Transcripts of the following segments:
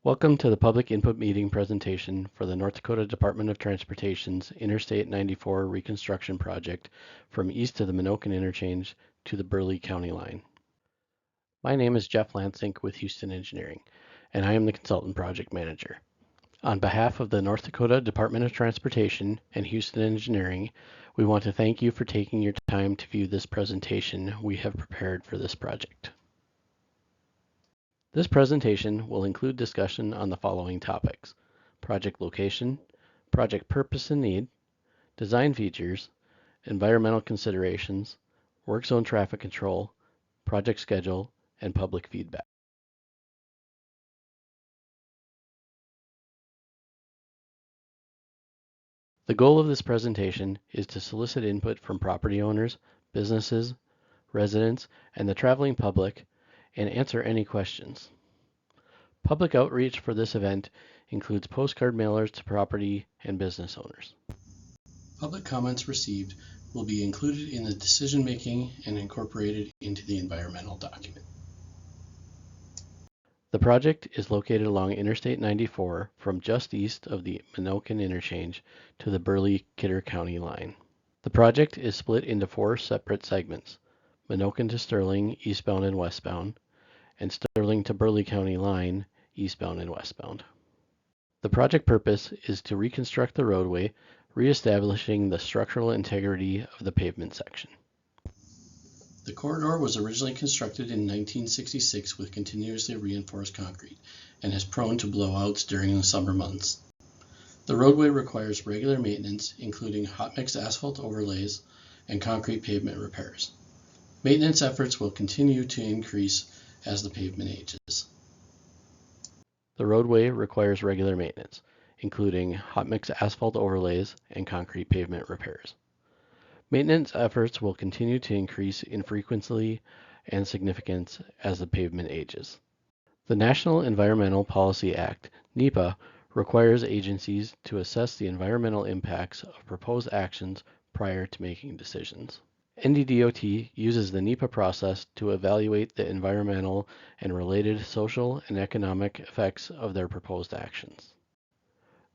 Welcome to the public input meeting presentation for the North Dakota Department of Transportation's Interstate 94 reconstruction project from east of the Minokan interchange to the Burleigh County line. My name is Jeff Lansink with Houston Engineering, and I am the consultant project manager. On behalf of the North Dakota Department of Transportation and Houston Engineering, we want to thank you for taking your time to view this presentation we have prepared for this project. This presentation will include discussion on the following topics: project location, project purpose and need, design features, environmental considerations, work zone traffic control, project schedule, and public feedback. The goal of this presentation is to solicit input from property owners, businesses, residents, and the traveling public, and answer any questions. Public outreach for this event includes postcard mailers to property and business owners. Public comments received will be included in the decision-making and incorporated into the environmental document. The project is located along Interstate 94 from just east of the Minokan interchange to the Burleigh-Kidder County line. The project is split into 4 separate segments: Minokan to Sterling, eastbound and westbound, and Sterling to Burleigh County line, eastbound and westbound. The project purpose is to reconstruct the roadway, reestablishing the structural integrity of the pavement section. The corridor was originally constructed in 1966 with continuously reinforced concrete and is prone to blowouts during the summer months. The roadway requires regular maintenance, including hot mix asphalt overlays and concrete pavement repairs. Maintenance efforts will continue to increase as the pavement ages. The roadway requires regular maintenance, including hot mix asphalt overlays and concrete pavement repairs. Maintenance efforts will continue to increase in frequency and significance as the pavement ages. The National Environmental Policy Act, NEPA, requires agencies to assess the environmental impacts of proposed actions prior to making decisions. NDDOT uses the NEPA process to evaluate the environmental and related social and economic effects of their proposed actions.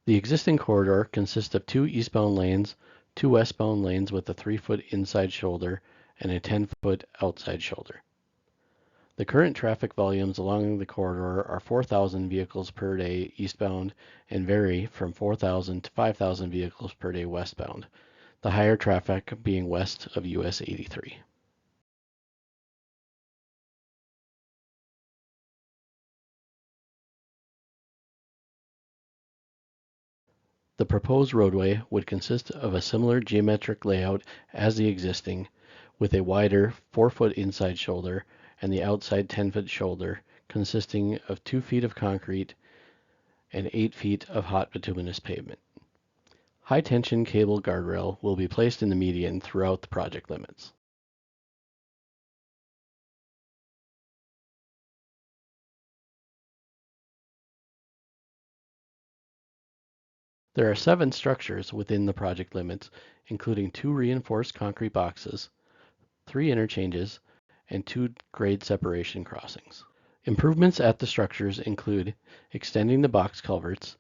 The existing corridor consists of 2 eastbound lanes, 2 westbound lanes with a 3-foot inside shoulder and a 10-foot outside shoulder. The current traffic volumes along the corridor are 4,000 vehicles per day eastbound and vary from 4,000 to 5,000 vehicles per day westbound, the higher traffic being west of US 83. The proposed roadway would consist of a similar geometric layout as the existing, with a wider 4-foot inside shoulder and the outside 10-foot shoulder consisting of 2 feet of concrete and 8 feet of hot bituminous pavement. High-tension cable guardrail will be placed in the median throughout the project limits. There are 7 structures within the project limits, including 2 reinforced concrete boxes, 3 interchanges, and 2 grade separation crossings. Improvements at the structures include extending the box culverts,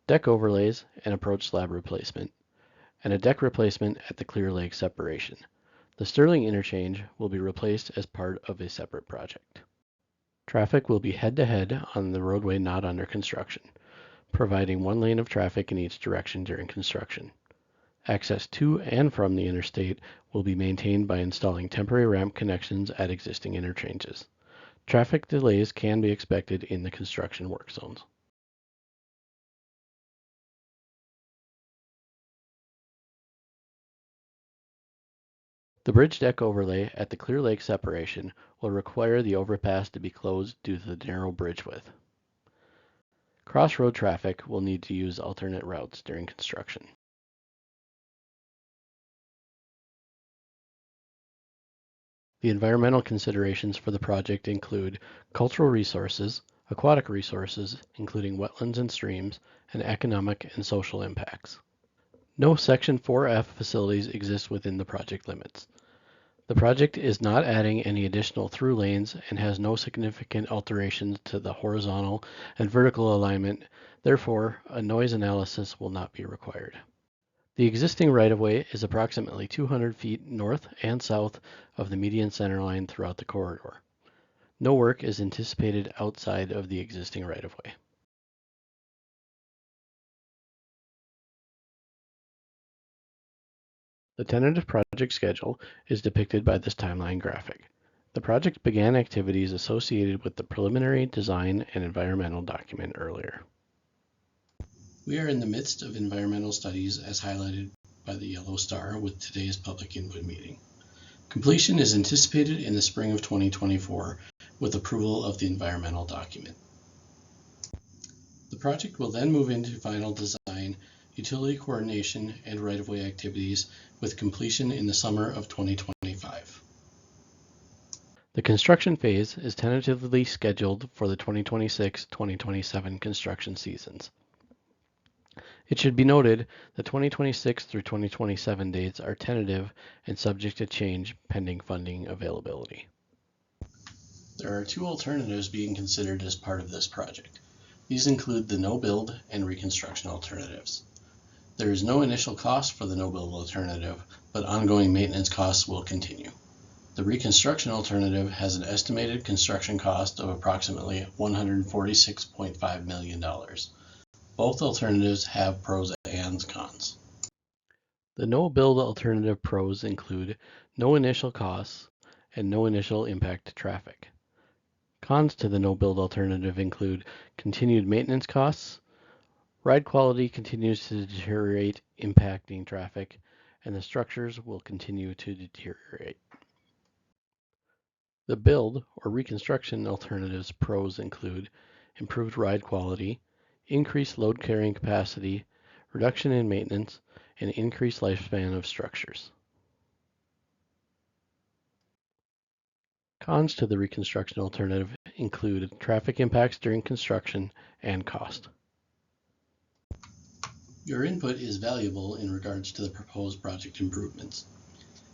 deck overlays and approach slab replacement, and a deck replacement at the Clear Lake separation. The Sterling interchange will be replaced as part of a separate project. Traffic will be head-to-head on the roadway not under construction, providing 1 lane of traffic in each direction during construction. Access to and from the interstate will be maintained by installing temporary ramp connections at existing interchanges. Traffic delays can be expected in the construction work zones. The bridge deck overlay at the Clear Lake separation will require the overpass to be closed due to the narrow bridge width. Crossroad traffic will need to use alternate routes during construction. The environmental considerations for the project include cultural resources, aquatic resources, including wetlands and streams, and economic and social impacts. No Section 4F facilities exist within the project limits. The project is not adding any additional through lanes and has no significant alterations to the horizontal and vertical alignment. Therefore, a noise analysis will not be required. The existing right-of-way is approximately 200 feet north and south of the median center line throughout the corridor. No work is anticipated outside of the existing right-of-way. The tentative project schedule is depicted by this timeline graphic. The project began activities associated with the preliminary design and environmental document earlier. We are in the midst of environmental studies as highlighted by the yellow star with today's public input meeting. Completion is anticipated in the spring of 2024 with approval of the environmental document. The project will then move into final design, utility coordination, and right-of-way activities with completion in the summer of 2025. The construction phase is tentatively scheduled for the 2026-2027 construction seasons. It should be noted that 2026 through 2027 dates are tentative and subject to change pending funding availability. There are two alternatives being considered as part of this project. These include the no-build and reconstruction alternatives. There is no initial cost for the no-build alternative, but ongoing maintenance costs will continue. The reconstruction alternative has an estimated construction cost of approximately $146.5 million. Both alternatives have pros and cons. The no-build alternative pros include no initial costs and no initial impact to traffic. Cons to the no-build alternative include continued maintenance costs, ride quality continues to deteriorate, impacting traffic, and the structures will continue to deteriorate. The build or reconstruction alternatives pros include improved ride quality, increased load carrying capacity, reduction in maintenance, and increased lifespan of structures. Cons to the reconstruction alternative include traffic impacts during construction and cost. Your input is valuable in regards to the proposed project improvements.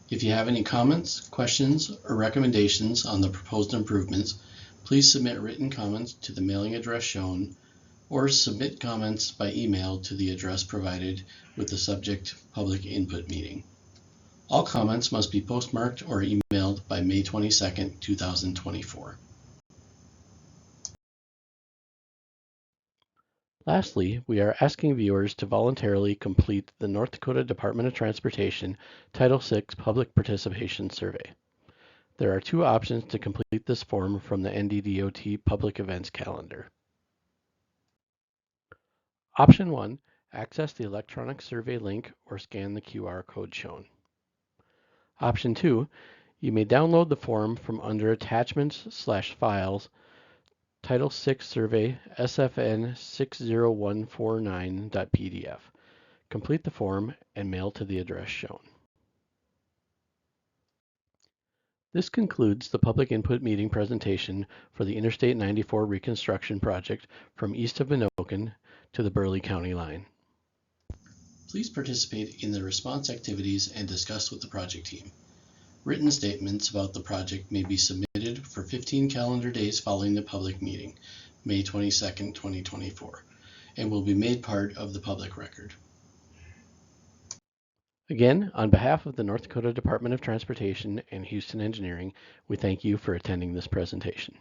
If you have any comments, questions, or recommendations on the proposed improvements, please submit written comments to the mailing address shown or submit comments by email to the address provided with the subject public input meeting. All comments must be postmarked or emailed by May 22, 2024. Lastly, we are asking viewers to voluntarily complete the North Dakota Department of Transportation Title VI Public Participation Survey. There are two options to complete this form from the NDDOT Public Events Calendar. Option 1, access the electronic survey link or scan the QR code shown. Option 2, you may download the form from under Attachments/Files, Title VI Survey SFN 60149.pdf. Complete the form and mail to the address shown. This concludes the public input meeting presentation for the Interstate 94 reconstruction project from east of Menoken to the Burleigh County line. Please participate in the response activities and discuss with the project team. Written statements about the project may be submitted for 15 calendar days following the public meeting, May 22, 2024, and will be made part of the public record. Again, on behalf of the North Dakota Department of Transportation and Houston Engineering, we thank you for attending this presentation.